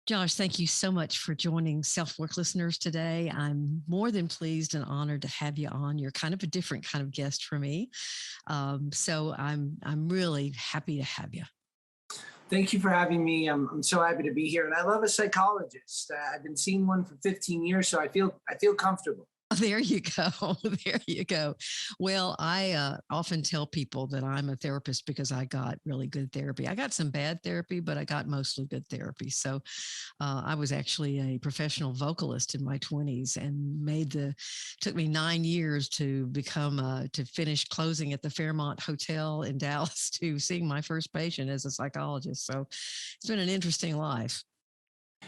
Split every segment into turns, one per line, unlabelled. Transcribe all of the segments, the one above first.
Josh, thank you so much for joining Self Work listeners today. I'm more than pleased and honored to have you on. You're kind of a different kind of guest for me, so I'm really happy to have you.
Thank you for having me. I'm so happy to be here, and I love a psychologist. I've been seeing one for 15 years, so I feel comfortable.
There you go. There you go. Well, I often tell people that I'm a therapist because I got really good therapy. I got some bad therapy, but I got mostly good therapy. So I was actually a professional vocalist in my 20s and took me 9 years to to finish closing at the Fairmont Hotel in Dallas to seeing my first patient as a psychologist. So it's been an interesting life.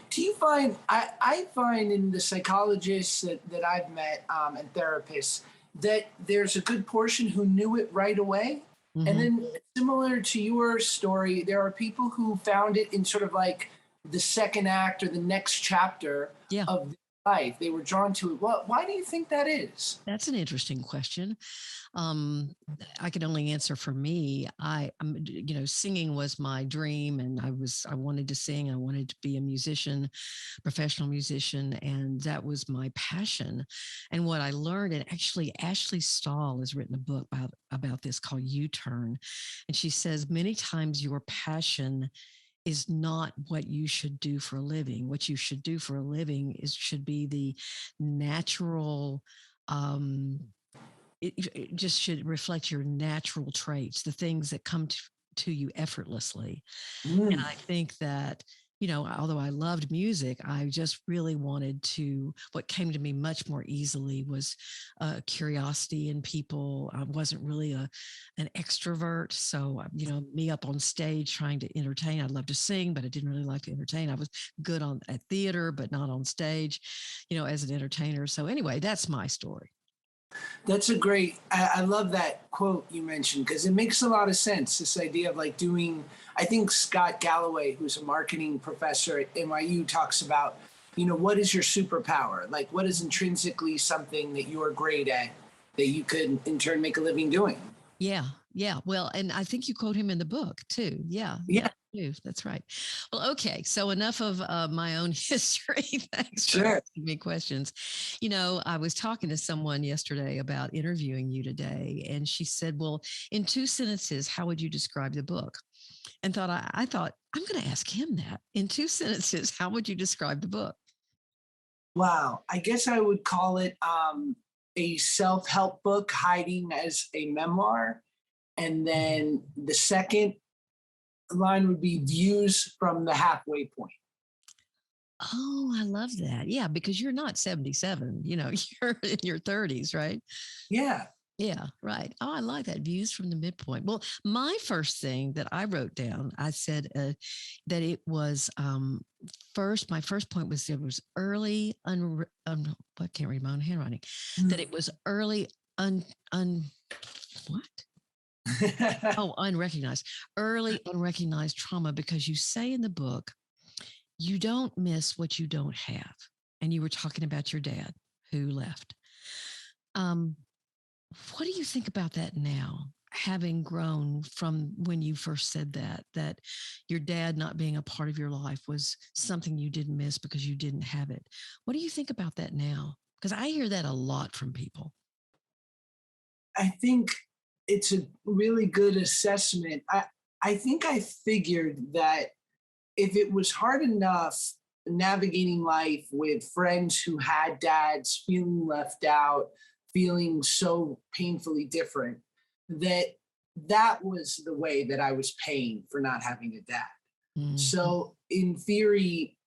Do you find I find in the psychologists that I've met and therapists that there's a good portion who knew it right away, and
Mm-hmm.
then similar to your story, there are people who found it in sort of like the second act or the next chapter
Yeah.
of their life. They were drawn to it. Why do you think that is?
That's an interesting question. Um, I can only answer for me. Singing was my dream, and I wanted to sing. I wanted to be a musician, professional musician, and that was my passion. And what I learned, and actually, Ashley Stahl has written a book about this called U-Turn, and she says many times your passion is not what you should do for a living. What you should do for a living should be the natural. It just should reflect your natural traits, the things that come to you effortlessly. And
Mm.
I think that, although I loved music, I just really what came to me much more easily was curiosity in people. I wasn't really an extrovert. So, me up on stage trying to entertain, I'd love to sing, but I didn't really like to entertain. I was good at theater, but not on stage, as an entertainer. So anyway, that's my story.
That's a great, I love that quote you mentioned because it makes a lot of sense. This idea of like I think Scott Galloway, who's a marketing professor at NYU, talks about, what is your superpower? Like, what is intrinsically something that you are great at that you could in turn make a living doing?
Yeah. Yeah. Well, and I think you quote him in the book too. Yeah.
Yeah,
Yeah. That's right. Well, okay. So enough of my own history. Thanks for
sure.
asking me questions. I was talking to someone yesterday about interviewing you today, and she said, "Well, in 2 sentences, how would you describe the book?" And I thought I'm going to ask him that. In 2 sentences, how would you describe the book?
Wow. I guess I would call it a self help book hiding as a memoir. And then the second line would be views from the halfway point.
Oh, I love that. Yeah, because you're not 77, you're in your 30s, right?
Yeah.
Yeah, right. Oh, I like that. Views from the midpoint. Well, my first thing that I wrote down, I said that it was my first point was there was early, I can't read my own handwriting, that it was early, what? Oh, unrecognized, early, unrecognized trauma, because you say in the book, you don't miss what you don't have. And you were talking about your dad who left. Um, what do you think about that now, having grown from when you first said that your dad not being a part of your life was something you didn't miss because you didn't have it? What do you think about that now? Because I hear that a lot from people.
I think it's a really good assessment. I think I figured that if it was hard enough navigating life with friends who had dads, feeling left out, feeling so painfully different, that that was the way that I was paying for not having a dad.
Mm-hmm.
So in theory,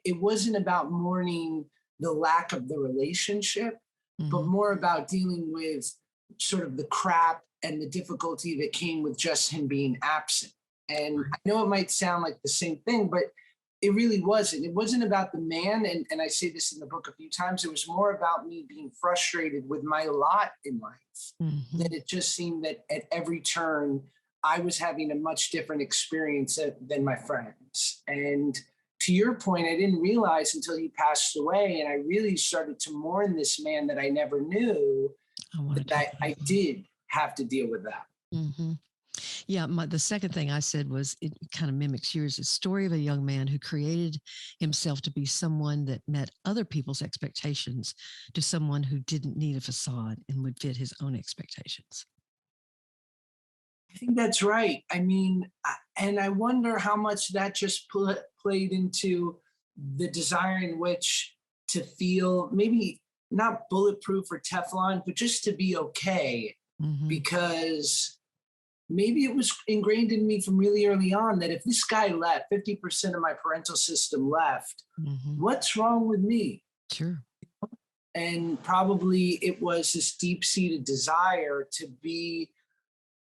it wasn't about mourning the lack of the relationship, but
Mm-hmm.
more about dealing with sort of the crap and the difficulty that came with just him being absent. And I know it might sound like the same thing, but it really wasn't. It wasn't about the man. And I say this in the book a few times. It was more about me being frustrated with my lot in life.
Mm-hmm.
That it just seemed that at every turn, I was having a much different experience than my friends. And to your point, I didn't realize until he passed away. And I really started to mourn this man that I never knew,
I want to
that
talk
I
about that.
did have to deal with that.
Mm-hmm. Yeah, the second thing I said was it kind of mimics yours. It's a story of a young man who created himself to be someone that met other people's expectations to someone who didn't need a facade and would fit his own expectations.
I think that's right. I mean, and I wonder how much that just played into the desire in which to feel maybe not bulletproof or Teflon, but just to be okay.
Hmm.
Because maybe it was ingrained in me from really early on that if this guy left, 50% of my parental system left,
Hmm.
what's wrong with me?
Sure.
And probably it was this deep seated desire to be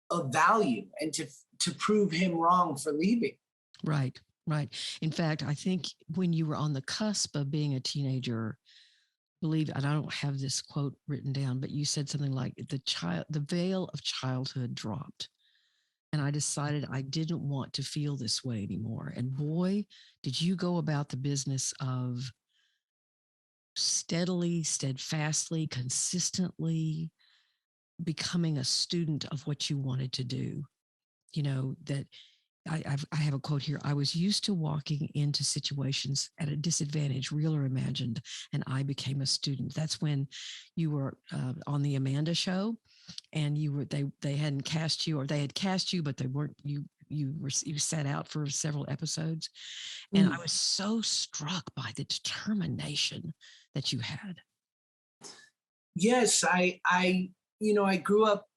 of value and to prove him wrong for leaving.
Right. Right. In fact, I think when you were on the cusp of being a teenager, believe, and I don't have this quote written down, but you said something like the veil of childhood dropped. And I decided I didn't want to feel this way anymore. And boy, did you go about the business of steadily, steadfastly, consistently becoming a student of what you wanted to do. You know, that I have a quote here. I was used to walking into situations at a disadvantage, real or imagined, and I became a student. That's when you were on the Amanda show, and they hadn't cast you, or they had cast you, but they weren't you sat out for several episodes, and I
Mm.
was so struck by the determination that you had.
Yes, I grew up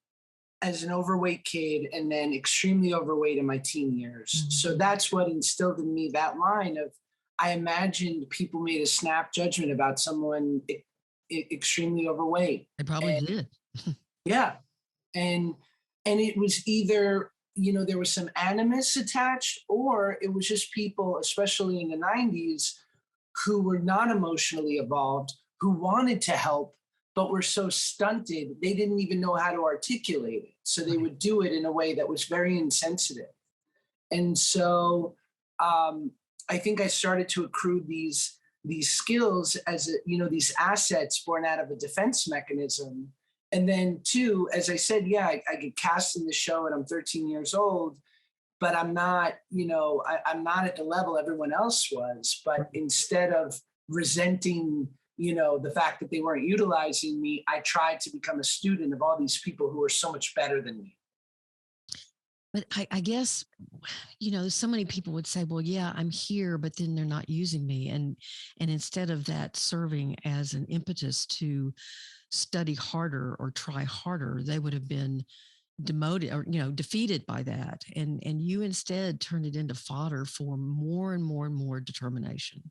as an overweight kid and then extremely overweight in my teen years. So
Mhm.
that's what instilled in me that line of I imagined people made a snap judgment about someone extremely overweight.
They probably
And
did.
yeah, and it was either there was some animus attached or it was just people, especially in the 90s, who were not emotionally evolved, who wanted to help, but were so stunted, they didn't even know how to articulate it. So they
Right.
would do it in a way that was very insensitive. And so um, I think I started to accrue these skills as these assets born out of a defense mechanism. And then two, as I said, yeah, I get cast in the show and I'm 13 years old, but I'm not, I'm not at the level everyone else was. But instead of resenting, the fact that they weren't utilizing me, I tried to become a student of all these people who are so much better than me.
But I guess, so many people would say, well, yeah, I'm here, but then they're not using me. And instead of that serving as an impetus to study harder or try harder, they would have been demoted or, defeated by that. And you instead turned it into fodder for more and more and more determination.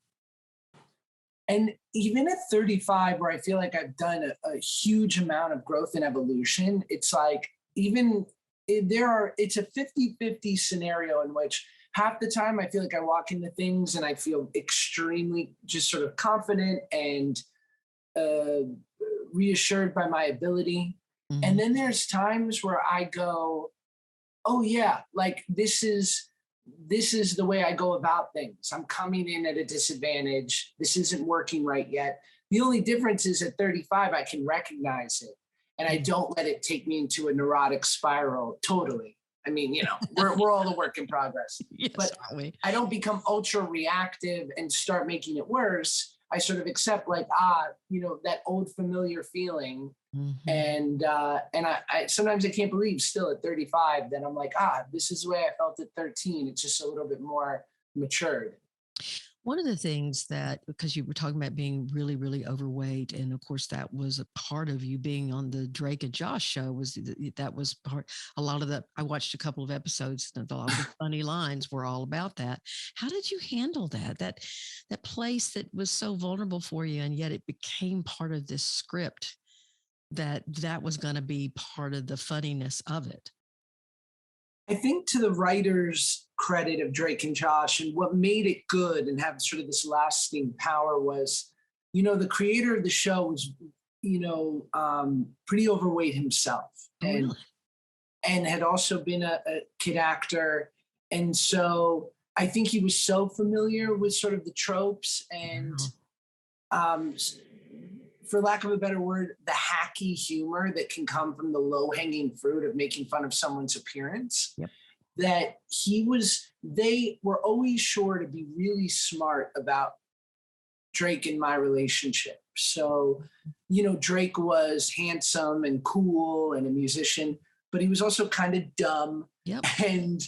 And even at 35, where I feel like I've done a huge amount of growth and evolution, it's like even it's a 50-50 scenario in which half the time I feel like I walk into things and I feel extremely just sort of confident and uh, reassured by my ability. And
Hmm.
then there's times where I go, oh yeah, like this is the way I go about things. I'm coming in at a disadvantage. This isn't working right yet. The only difference is at 35, I can recognize it and I don't let it take me into a neurotic spiral totally. I mean, we're all a work in progress,
Yes,
but
aren't we?
I don't become ultra reactive and start making it worse. I sort of accept like, that old familiar feeling
Hmm.
and I sometimes I can't believe still at 35 that I'm like, this is the way I felt at 13. It's just a little bit more matured.
One of the things that, because you were talking about being really, really overweight, and of course that was a part of you being on the Drake and Josh show, that was part. A lot of the I watched a couple of episodes, and a lot of the funny lines were all about that. How did you handle that place that was so vulnerable for you, and yet it became part of this script that was going to be part of the funniness of it?
I think to the writers' credit of Drake and Josh, and what made it good and have sort of this lasting power was, the creator of the show was, pretty overweight himself,
Oh, really?
and had also been a kid actor, and so I think he was so familiar with sort of the tropes and
Wow.
um, for lack of a better word, the hacky humor that can come from the low hanging fruit of making fun of someone's appearance.
Yep.
that they were always sure to be really smart about Drake and my relationship. So, Drake was handsome and cool and a musician, but he was also kind of dumb
Yep.
and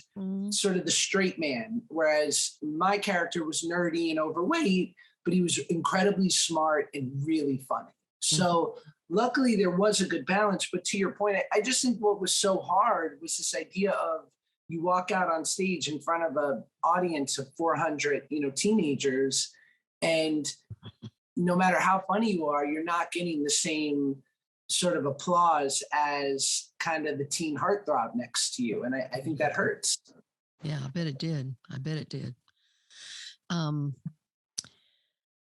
sort of the straight man. Whereas my character was nerdy and overweight, but he was incredibly smart and really funny. So luckily there was a good balance. But to your point, I just think what was so hard was this idea of you walk out on stage in front of an audience of 400, teenagers, and no matter how funny you are, you're not getting the same sort of applause as kind of the teen heartthrob next to you. And I think that hurts.
Yeah, I bet it did.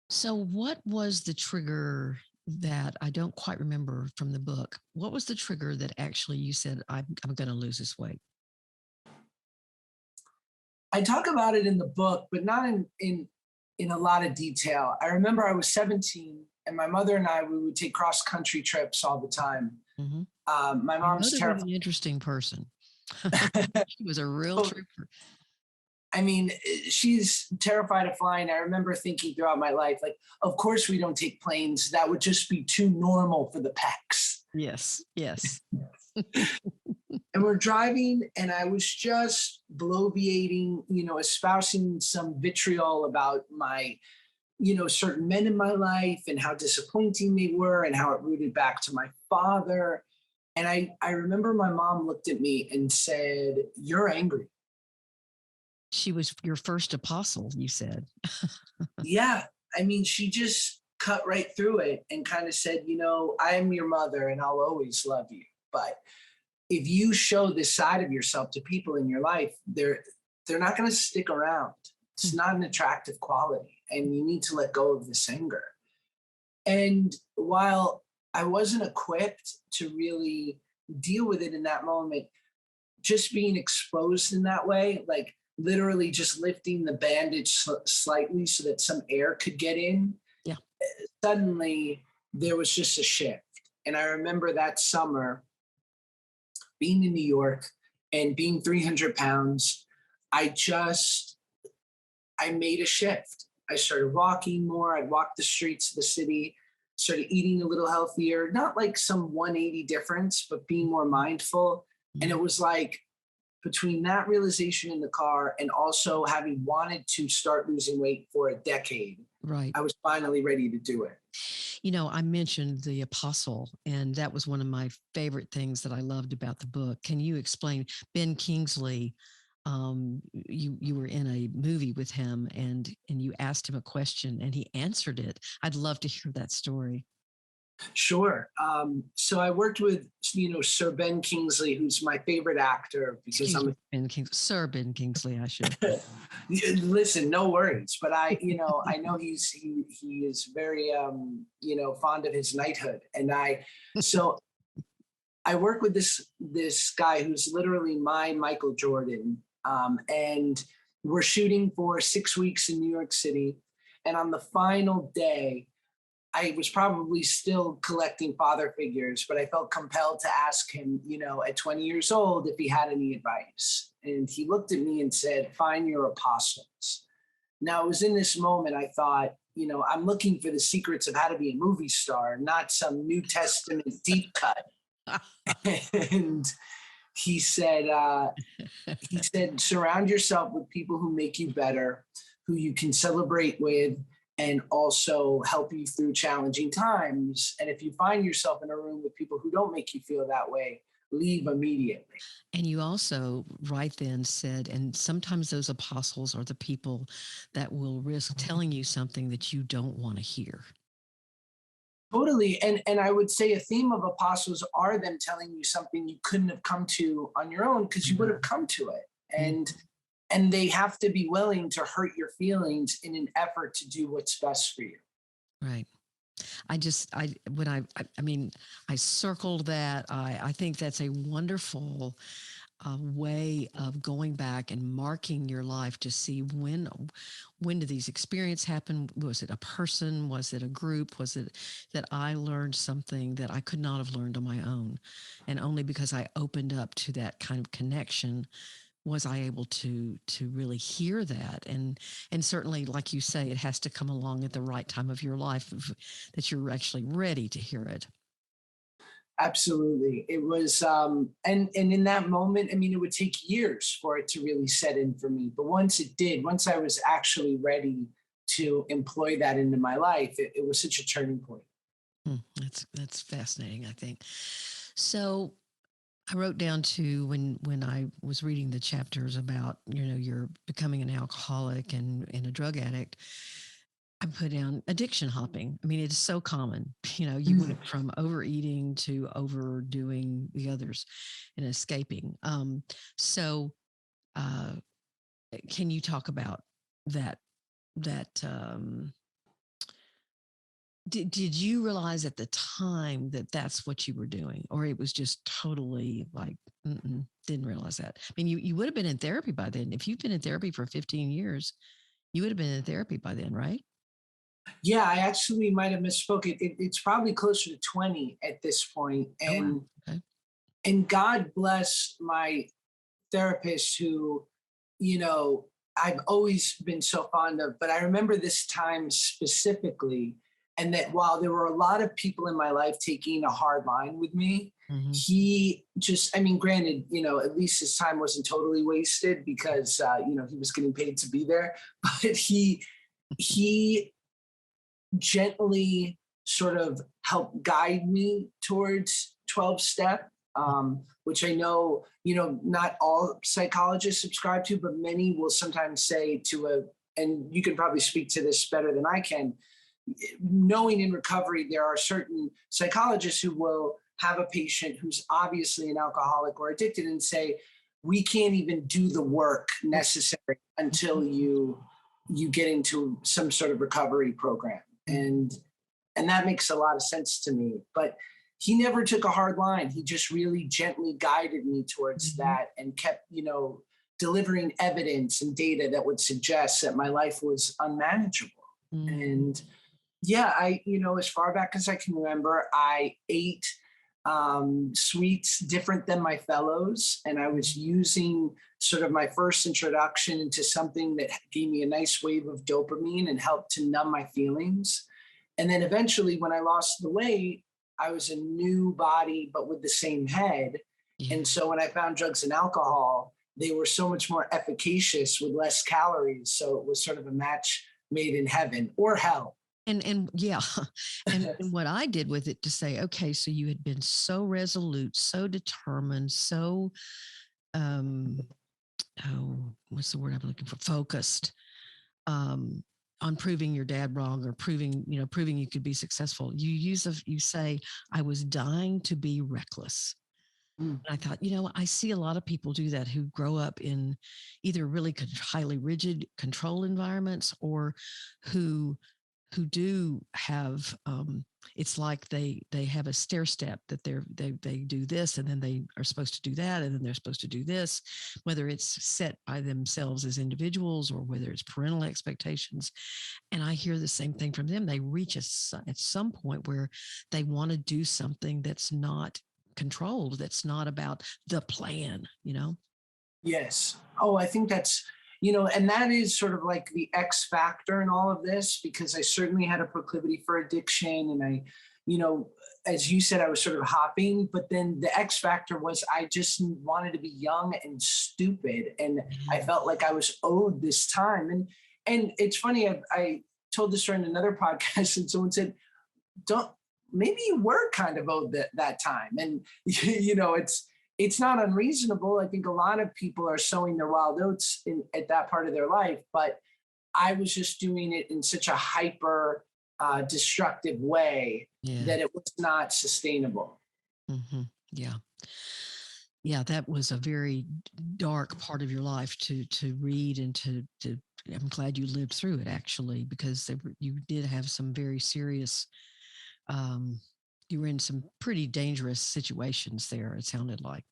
So what was the trigger that I don't quite remember from the book? What was the trigger that actually you said, I'm going to lose this weight?
I talk about it in the book, but not in a lot of detail. I remember I was 17 and my mother and we would take cross country trips all the time. My mom's terrified.
An interesting person. She was a real trooper.
I mean, she's terrified of flying. I remember thinking throughout my life, like, of course we don't take planes. That would just be too normal for the Pecks.
Yes.
And we're driving, and I was just bloviating, espousing some vitriol about my, certain men in my life and how disappointing they were and how it rooted back to my father. And I remember my mom looked at me and said, "You're angry."
She was your first apostle, you said.
Yeah. I mean, she just cut right through it and kind of said, I am your mother and I'll always love you. But if you show this side of yourself to people in your life, they're not going to stick around. It's not an attractive quality, and you need to let go of this anger. And while I wasn't equipped to really deal with it in that moment, just being exposed in that way, like literally just lifting the bandage slightly so that some air could get in.
Yeah.
Suddenly there was just a shift. And I remember that summer being in New York and being 300 pounds, I made a shift. I started walking more. I'd walk the streets of the city, started eating a little healthier, not like some 180 difference, but being more mindful. And it was like between that realization in the car and also having wanted to start losing weight for a decade,
right,
I was finally ready to do it.
I mentioned the apostle, and that was one of my favorite things that I loved about the book. Can you explain Ben Kingsley? You were in a movie with him, and you asked him a question, and he answered it. I'd love to hear that story.
Sure. So I worked with, Sir Ben Kingsley, who's my favorite actor because
Sir Ben Kingsley, I should.
Listen, no worries. But I know he is very, fond of his knighthood. And so I work with this guy who's literally my Michael Jordan. And we're shooting for 6 weeks in New York City. And on the final day, I was probably still collecting father figures, but I felt compelled to ask him, at 20 years old, if he had any advice. And he looked at me and said, "Find your apostles." Now, it was in this moment I thought, I'm looking for the secrets of how to be a movie star, not some New Testament deep cut. And he said, surround yourself with people who make you better, who you can celebrate with, and also help you through challenging times. And if you find yourself in a room with people who don't make you feel that way, leave immediately.
And you also right then said, and sometimes those apostles are the people that will risk telling you something that you don't want to hear.
Totally. And I would say a theme of apostles are them telling you something you couldn't have come to on your own because you would have come to it. And they have to be willing to hurt your feelings in an effort to do what's best for you.
Right. I circled that. I think that's a wonderful way of going back and marking your life to see when did these experiences happen? Was it a person? Was it a group? Was it that I learned something that I could not have learned on my own? And only because I opened up to that kind of connection was I able to really hear that. And certainly, like you say, it has to come along at the right time of your life that you're actually ready to hear it.
Absolutely. It was and in that moment, I mean, it would take years for it to really set in for me. But once it did, once I was actually ready to employ that into my life, it was such a turning point.
That's fascinating, I think. So I wrote down to when I was reading the chapters about, you're becoming an alcoholic and a drug addict. I put down addiction hopping. I mean, it's so common. You went from overeating to overdoing the others and escaping. So, uh, can you talk about that? That did you realize at the time that that's what you were doing, or it was just totally like didn't realize that? I mean, you would have been in therapy by then. If you've been in therapy for 15 years, you would have been in therapy by then, right?
Yeah, I actually might have misspoke. It's probably closer to 20 at this point.
Oh, wow.
And
Okay.
and God bless my therapist who, you know, I've always been so fond of, but I remember this time specifically. And that while there were a lot of people in my life taking a hard line with me,
Mm-hmm.
he just, I mean, granted, at least his time wasn't totally wasted because, he was getting paid to be there, but he gently sort of help guide me towards 12 step, which I know, not all psychologists subscribe to, but many will sometimes say and you can probably speak to this better than I can, knowing in recovery, there are certain psychologists who will have a patient who's obviously an alcoholic or addicted and say, we can't even do the work necessary until you get into some sort of recovery program. And that makes a lot of sense to me. But he never took a hard line. He just really gently guided me towards that and kept, delivering evidence and data that would suggest that my life was unmanageable. And yeah, as far back as I can remember, I ate sweets different than my fellows. And I was using sort of my first introduction into something that gave me a nice wave of dopamine and helped to numb my feelings. And then eventually, when I lost the weight, I was a new body, but with the same head.
Yeah.
And so when I found drugs and alcohol, they were so much more efficacious with less calories. So it was sort of a match made in heaven or hell.
And yeah, and what I did with it to say, okay, so you had been so resolute, so determined, so what's the word I'm looking for? Focused on proving your dad wrong or proving you could be successful. You say, I was dying to be reckless. And I thought, I see a lot of people do that who grow up in either really highly rigid control environments or who do have it's like they have a stair step that they do this and then they are supposed to do that and then they're supposed to do this, whether it's set by themselves as individuals or whether it's parental expectations. And I hear the same thing from them. They reach at some point where they want to do something that's not controlled, that's not about the plan.
Yes. Oh, I think that's, and that is sort of like the X factor in all of this, because I certainly had a proclivity for addiction. And I, as you said, I was sort of hopping, but then the X factor was I just wanted to be young and stupid. And I felt like I was owed this time. And it's funny, I told this story in another podcast and someone said, maybe you were kind of owed that time. And, it's not unreasonable. I think a lot of people are sowing their wild oats at that part of their life, but I was just doing it in such a hyper destructive way that it was not sustainable.
Mm-hmm. Yeah. Yeah, that was a very dark part of your life to read and to I'm glad you lived through it actually, because you did have some very serious you were in some pretty dangerous situations there, it sounded like.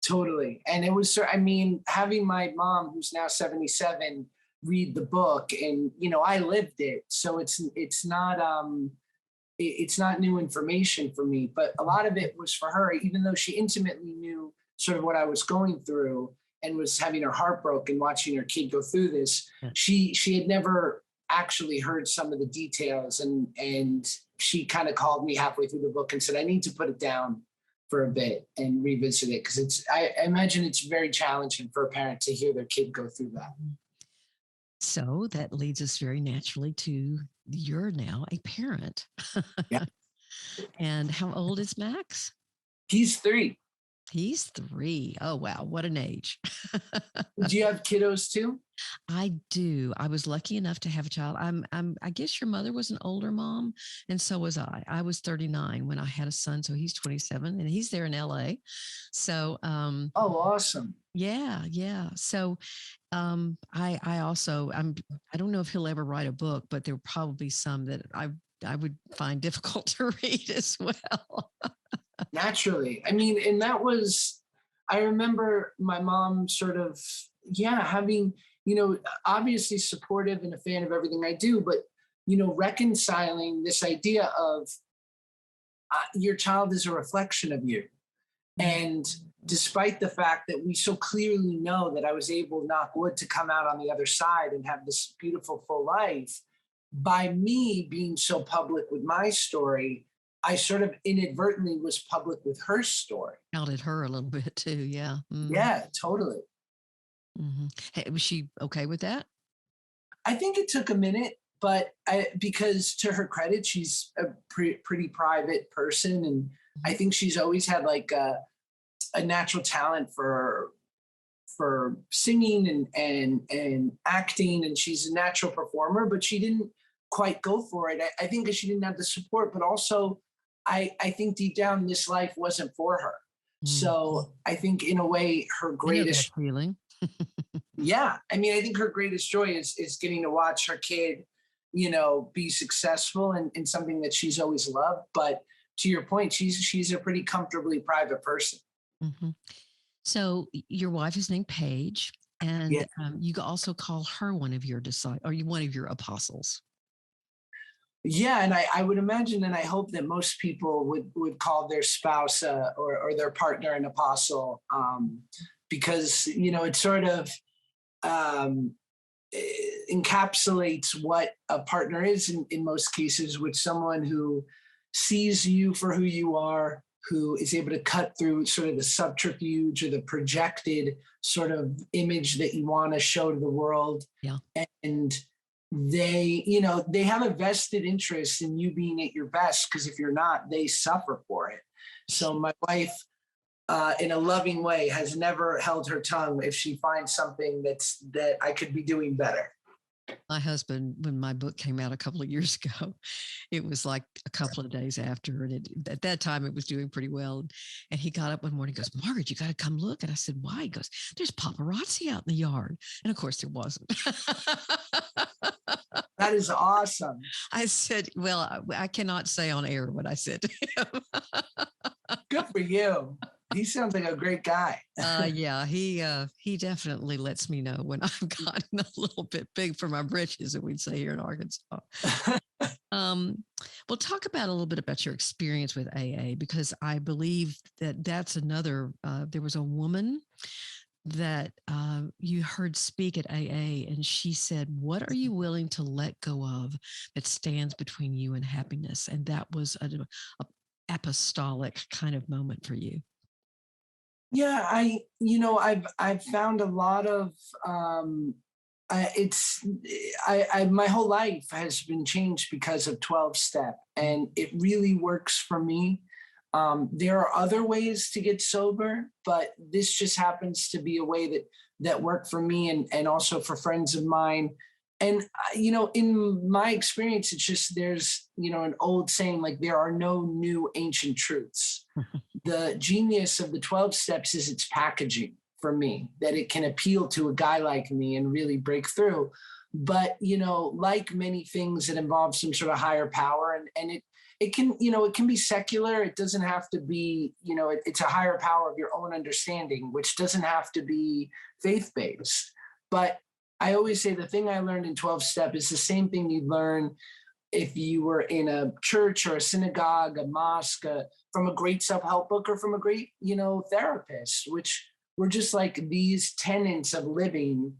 Totally. And it was, I mean, having my mom, who's now 77, read the book and, I lived it. So it's not new information for me, but a lot of it was for her, even though she intimately knew sort of what I was going through and was having her heart broken watching her kid go through this.
Yeah.
She had never actually heard some of the details, and she kind of called me halfway through the book and said, I need to put it down for a bit and revisit it, because I imagine it's very challenging for a parent to hear their kid go through that.
So that leads us very naturally to, you're now a parent.
Yeah.
And how old is Max?
He's 3.
He's 3. Oh, wow. What an age.
Do you have kiddos too?
I do. I was lucky enough to have a child. I guess your mother was an older mom, and so was I. I was 39 when I had a son, so he's 27, and he's there in LA. So,
Oh, awesome.
yeah. So, I also, I don't know if he'll ever write a book, but there will probably be some that I would find difficult to read as well.
Naturally. I mean, and that was, I remember my mom sort of, having, obviously supportive and a fan of everything I do, but, reconciling this idea of your child is a reflection of you. And despite the fact that we so clearly know that I was able, knock wood, to come out on the other side and have this beautiful full life, by me being so public with my story, I sort of inadvertently was public with her story.
Outed her a little bit too. Yeah. Mm-hmm.
Yeah, totally.
Mm-hmm. Hey, was she okay with that?
I think it took a minute, but because to her credit, she's a pretty private person. And I think she's always had like a natural talent for singing and acting. And she's a natural performer, but she didn't quite go for it. I think she didn't have the support, but also I think deep down this life wasn't for her. So I think in a way her greatest
feeling.
Yeah. I mean, I think her greatest joy is getting to watch her kid, be successful in something that she's always loved. But to your point, she's a pretty comfortably private person.
Mm-hmm. So your wife is named Paige, and you also call her one of your disciples, or one of your apostles.
Yeah, and I would imagine, and I hope that most people would call their spouse or their partner an apostle, because it sort of encapsulates what a partner is in most cases, with someone who sees you for who you are, who is able to cut through sort of the subterfuge or the projected sort of image that you want to show to the world.
Yeah.
And they have a vested interest in you being at your best, because if you're not, they suffer for it. So my wife, in a loving way, has never held her tongue if she finds something that I could be doing better.
My husband, when my book came out a couple of years ago, it was like a couple of days after, and at that time it was doing pretty well. And he got up one morning and goes, Margaret, you got to come look. And I said, why? He goes, there's paparazzi out in the yard. And of course there wasn't.
That is awesome.
I said, well, I cannot say on air what I said to him.
Good for you. He sounds like a great guy.
Yeah, he definitely lets me know when I've gotten a little bit big for my britches, as we'd say here in Arkansas. Well, talk about a little bit about your experience with AA, because I believe that's another. There was a woman that you heard speak at AA, and she said, "What are you willing to let go of that stands between you and happiness?" And that was a apostolic kind of moment for you.
Yeah, I've found a lot of my whole life has been changed because of 12-step, and it really works for me. There are other ways to get sober, but this just happens to be a way that worked for me and also for friends of mine. And, in my experience, it's just, there's, an old saying, like, there are no new ancient truths. The genius of the 12 steps is its packaging for me, that it can appeal to a guy like me and really break through. But, like many things that involve some sort of higher power, and it can be secular. It doesn't have to be, it's a higher power of your own understanding, which doesn't have to be faith-based. But I always say the thing I learned in 12-step is the same thing you learn if you were in a church or a synagogue, a mosque, from a great self-help book or from a great, therapist, which were just like these tenets of living,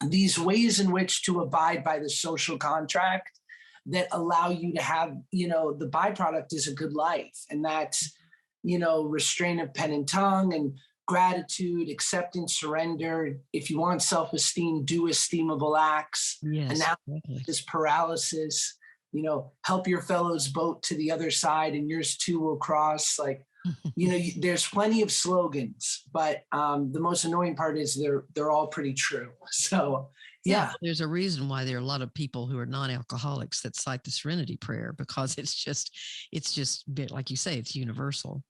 these ways in which to abide by the social contract that allow you to have, the byproduct is a good life. And that's, restraint of pen and tongue and gratitude, acceptance, surrender. If you want self-esteem, do esteemable acts.
Yes,
analysis, paralysis, help your fellow's boat to the other side and yours too will cross. Like, there's plenty of slogans, but the most annoying part is they're all pretty true. So yeah.
There's a reason why there are a lot of people who are non-alcoholics that cite the Serenity Prayer, because it's just like you say, it's universal.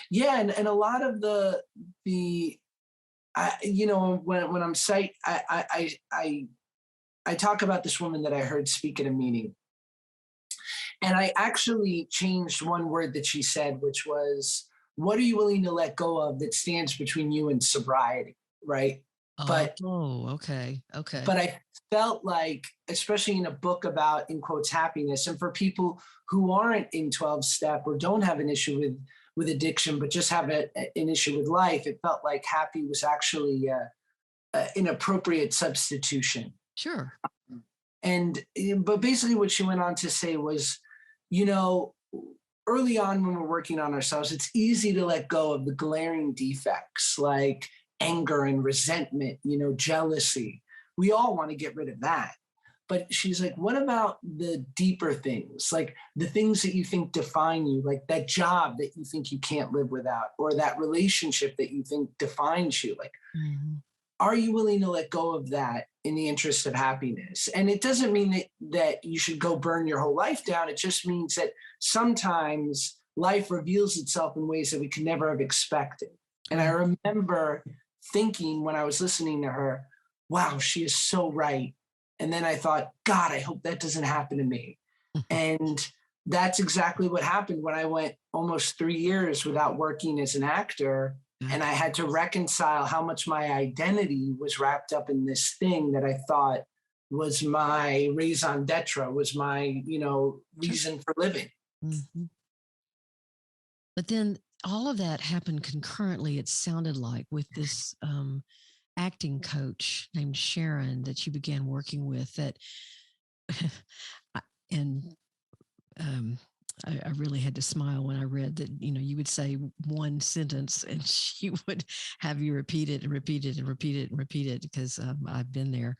Yeah, and a lot of when I'm I talk about this woman that I heard speak at a meeting, and I actually changed one word that she said, which was, "What are you willing to let go of that stands between you and sobriety?" Right?
Okay.
But I felt like, especially in a book about, in quotes, happiness, and for people who aren't in 12-step or don't have an issue with addiction, but just have an issue with life, it felt like happy was actually an appropriate substitution.
Sure.
But basically what she went on to say was, early on when we're working on ourselves, it's easy to let go of the glaring defects like anger and resentment, jealousy. We all want to get rid of that. But she's like, what about the deeper things, like the things that you think define you, like that job that you think you can't live without, or that relationship that you think defines you? Like, are you willing to let go of that in the interest of happiness? And it doesn't mean that you should go burn your whole life down. It just means that sometimes life reveals itself in ways that we could never have expected. And I remember thinking when I was listening to her, wow, she is so right. And then I thought, God, I hope that doesn't happen to me. And that's exactly what happened when I went almost 3 years without working as an actor. And I had to reconcile how much my identity was wrapped up in this thing that I thought was my raison d'etre, was my, reason for living.
Mm-hmm. But then all of that happened concurrently, it sounded like, with this acting coach named Sharon that you began working with. That and I really had to smile when I read that, you would say one sentence and she would have you repeat it and repeat it and repeat it and repeat it, because I've been there.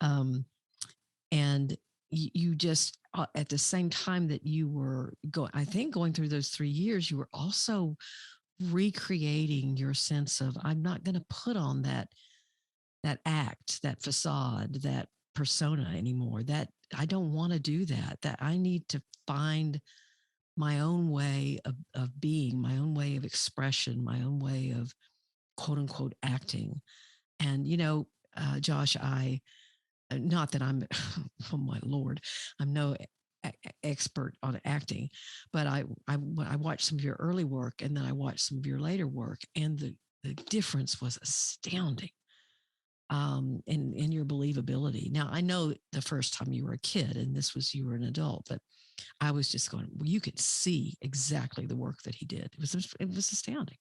And you just, at the same time that you were going through those 3 years, you were also recreating your sense of, I'm not going to put on that act, that facade, that persona anymore. That I don't want to do that. That I need to find my own way of being, my own way of expression, my own way of quote unquote acting. And, Josh, not that I'm, oh my Lord, I'm no expert on acting, but I watched some of your early work and then I watched some of your later work, and the difference was astounding. In your believability. Now, I know the first time you were a kid and you were an adult, but I was just going, well, you could see exactly the work that he did. It was astounding.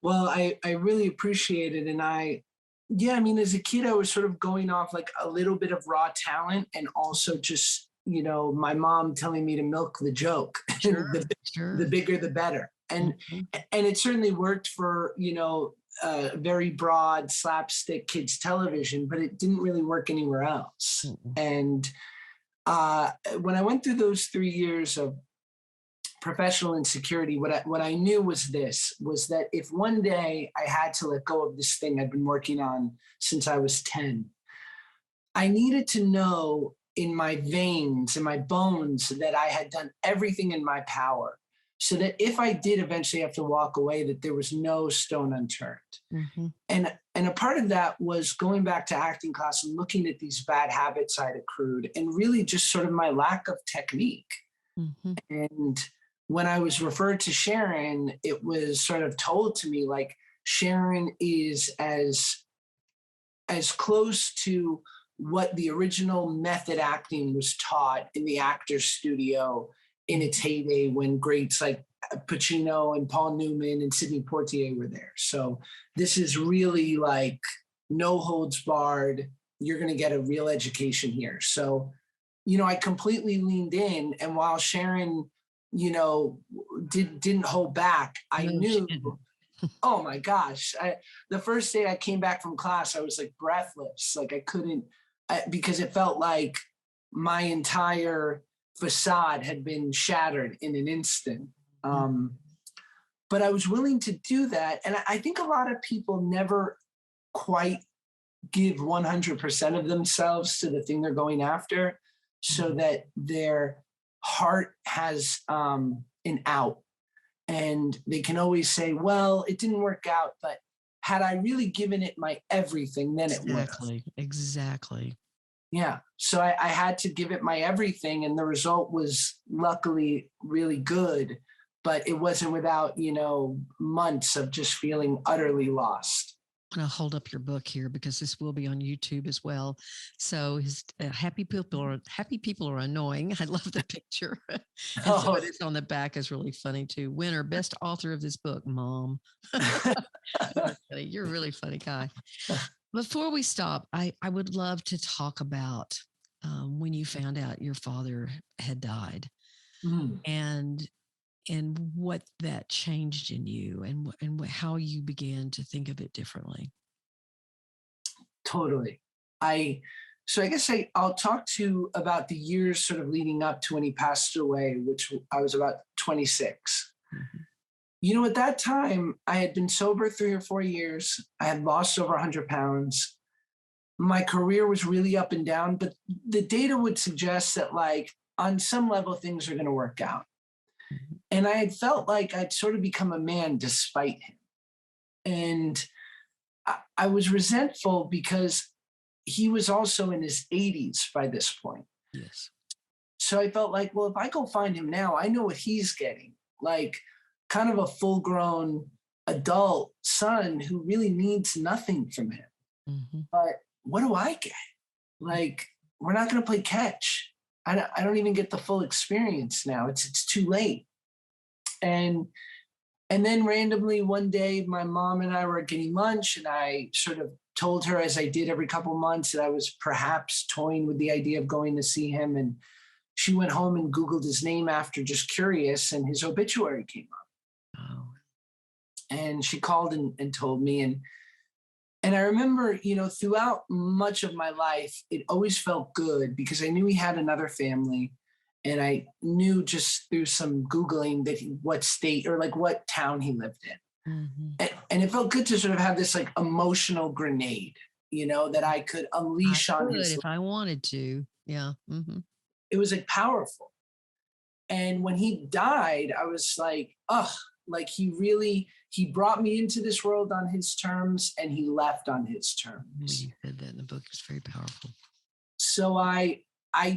Well, I really appreciate it. And as a kid, I was sort of going off like a little bit of raw talent, and also just, my mom telling me to milk the joke.
Sure,
the bigger, the better. And it certainly worked for, very broad slapstick kids television, but it didn't really work anywhere else. And when I went through those 3 years of professional insecurity, what I knew was that if one day I had to let go of this thing I'd been working on since I was 10, I needed to know in my veins, in my bones, that I had done everything in my power, so that if I did eventually have to walk away, that there was no stone unturned. And a part of that was going back to acting class and looking at these bad habits I'd accrued, and really just sort of my lack of technique. And when I was referred to Sharon, it was sort of told to me like, Sharon is as close to what the original method acting was taught in the actor's studio in its heyday when greats like Pacino and Paul Newman and Sidney Poitier were there. So this is really like no holds barred. You're going to get a real education here. So, I completely leaned in, and while Sharon, didn't hold back, I knew, oh my gosh, the first day I came back from class, I was like breathless. Like I couldn't, because it felt like my entire facade had been shattered in an instant. But I was willing to do that. And I think a lot of people never quite give 100% of themselves to the thing they're going after, so that their heart has an out. And they can always say, well, it didn't work out, but had I really given it my everything, then it would.
Exactly.
Yeah. So I had to give it my everything, and the result was luckily really good, but it wasn't without, months of just feeling utterly lost.
I'm going to hold up your book here because this will be on YouTube as well. So his happy people are annoying. I love the picture. And some of this on the back is really funny too. Winner, best author of this book, Mom. You're a really funny guy. Before we stop, I would love to talk about when you found out your father had died, and what that changed in you, and how you began to think of it differently.
Totally. So I guess I'll talk to about the years sort of leading up to when he passed away, which I was about 26. At that time, I had been sober 3 or 4 years. I had lost over 100 pounds. My career was really up and down, but the data would suggest that, like, on some level, things are going to work out. And I had felt like I'd sort of become a man despite him. And I was resentful because he was also in his 80s by this point.
Yes.
So I felt like, well, if I go find him now, I know what he's getting, like kind of a full-grown adult son who really needs nothing from him. But what do I get? Like, we're not going to play catch. I don't even get the full experience now. It's too late. And then randomly one day, my mom and I were getting lunch, and I sort of told her, as I did every couple of months, that I was perhaps toying with the idea of going to see him. And she went home and Googled his name after, just curious, and his obituary came up.
Oh.
And she called and told me. And I remember, throughout much of my life, it always felt good because I knew he had another family. And I knew just through some Googling that what state or like what town he lived in. And it felt good to sort of have this like emotional grenade, that I could unleash on his life
if I wanted to. Yeah.
It was like powerful. And when he died, I was like, like he brought me into this world on his terms, and he left on his terms.
You said that in the book. It's very powerful.
So I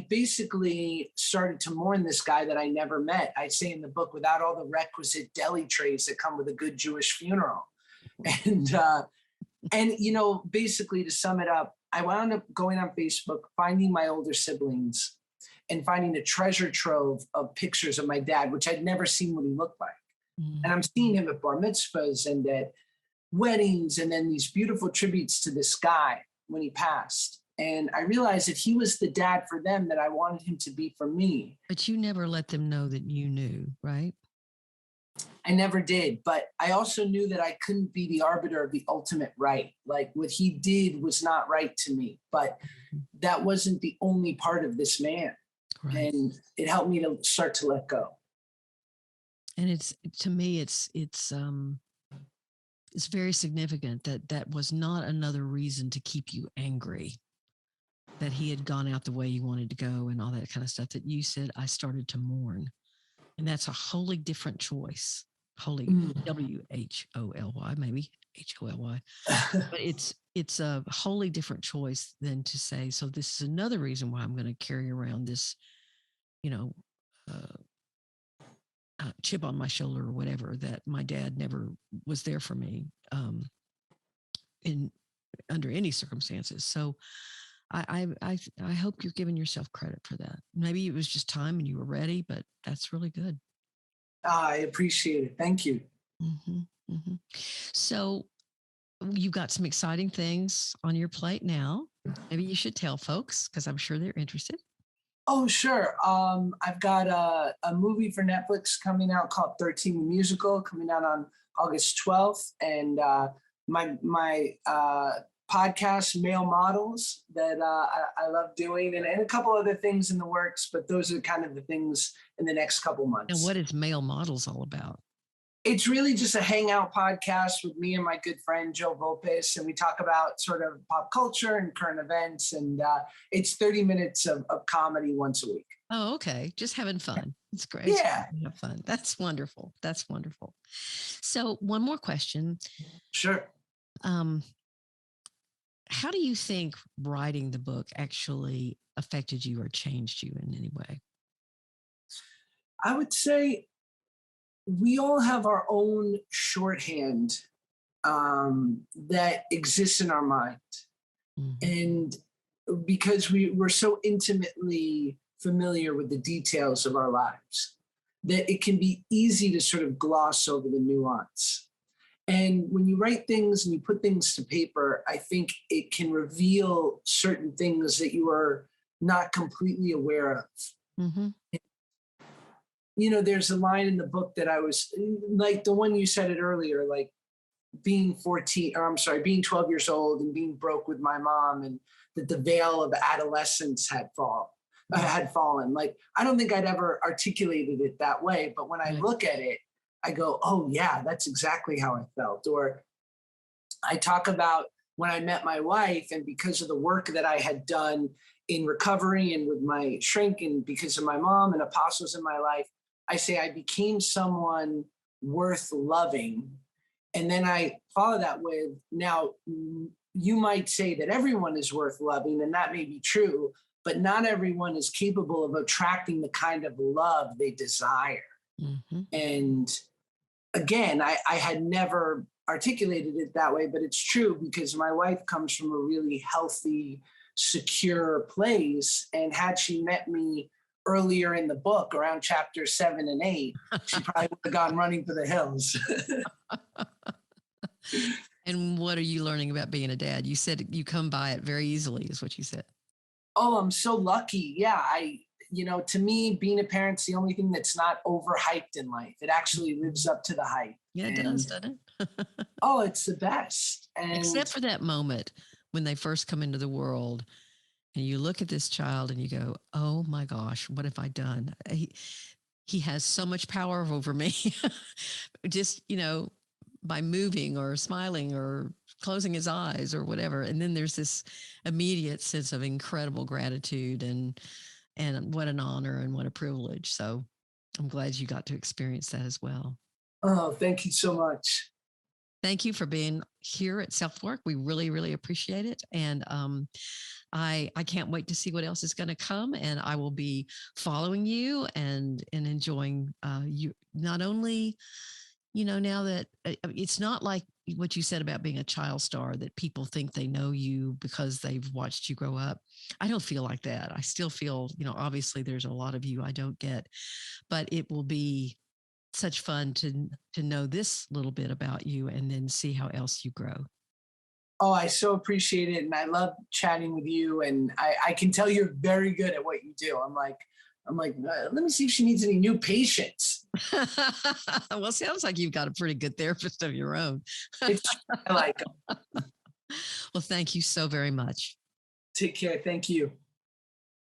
basically started to mourn this guy that I never met. I say in the book, without all the requisite deli trays that come with a good Jewish funeral. And basically to sum it up, I wound up going on Facebook, finding my older siblings, and finding a treasure trove of pictures of my dad, which I'd never seen what he looked like. And I'm seeing him at bar mitzvahs and at weddings, and then these beautiful tributes to this guy when he passed. And I realized that he was the dad for them that I wanted him to be for me.
But you never let them know that you knew, right?
I never did. But I also knew that I couldn't be the arbiter of the ultimate right. Like what he did was not right to me. But that wasn't the only part of this man. Right. And it helped me to start to let go.
And it's very significant that was not another reason to keep you angry, that he had gone out the way you wanted to go and all that kind of stuff, that you said, I started to mourn. And that's a wholly different choice. Wholly, WHOLY, maybe HOLY. But it's a wholly different choice than to say, so this is another reason why I'm going to carry around this, chip on my shoulder or whatever, that my dad never was there for me in under any circumstances. So I hope you're giving yourself credit for that. Maybe it was just time and you were ready, but that's really good.
I appreciate it. Thank you.
Mm-hmm, mm-hmm. So you've got some exciting things on your plate now. Maybe you should tell folks because I'm sure they're interested.
Oh, sure. I've got a movie for Netflix coming out called 13 the Musical, coming out on August 12th. And my podcast, Male Models, that I love doing, and a couple other things in the works. But those are kind of the things in the next couple months.
And what is Male Models all about?
It's really just a hangout podcast with me and my good friend, Joe Volpes. And we talk about sort of pop culture and current events. And it's 30 minutes of comedy once a week.
Oh, okay. Just having fun. It's great.
Yeah.
Have fun. That's wonderful. That's wonderful. So one more question.
Sure.
How do you think writing the book actually affected you or changed you in any way?
I would say we all have our own shorthand that exists in our mind. Mm-hmm. And because we're so intimately familiar with the details of our lives, that it can be easy to sort of gloss over the nuance. And when you write things and you put things to paper, I think it can reveal certain things that you are not completely aware of. Mm-hmm. You know, there's a line in the book that I was like, the one you said it earlier, like being 12 years old and being broke with my mom, and that the veil of adolescence had fallen. Like, I don't think I'd ever articulated it that way. But when I look at it, I go, oh yeah, that's exactly how I felt. Or I talk about when I met my wife, and because of the work that I had done in recovery and with my shrink, and because of my mom and apostles in my life, I say I became someone worth loving. And then I follow that with, now you might say that everyone is worth loving, and that may be true, but not everyone is capable of attracting the kind of love they desire. Mm-hmm. And again, I had never articulated it that way, but it's true because my wife comes from a really healthy, secure place. And had she met me earlier in the book, around chapter 7 and 8, she probably would have gone running for the hills.
And what are you learning about being a dad? You said you come by it very easily, is what you said.
Oh, I'm so lucky. Yeah. To me, being a parent's the only thing that's not overhyped in life. It actually lives up to the hype.
Yeah, it does, doesn't it?
Oh, it's the best.
Except for that moment when they first come into the world and you look at this child and you go, oh my gosh, what have I done? He has so much power over me. Just, by moving or smiling or closing his eyes or whatever. And then there's this immediate sense of incredible gratitude and what an honor and what a privilege. So I'm glad you got to experience that as well.
Oh, thank you so much.
Thank you for being here at Self-Work. We really, really appreciate it. And I can't wait to see what else is going to come. And I will be following you and enjoying you, not only, now that it's not like what you said about being a child star, that people think they know you because they've watched you grow up. I don't feel like that. I still feel, obviously there's a lot of you I don't get, but it will be such fun to know this little bit about you and then see how else you grow.
Oh, I so appreciate it. And I love chatting with you. And I can tell you're very good at what you do. I'm like, let me see if she needs any new patients.
Well, sounds like you've got a pretty good therapist of your own.
I like them.
Well, thank you so very much.
Take care. Thank you.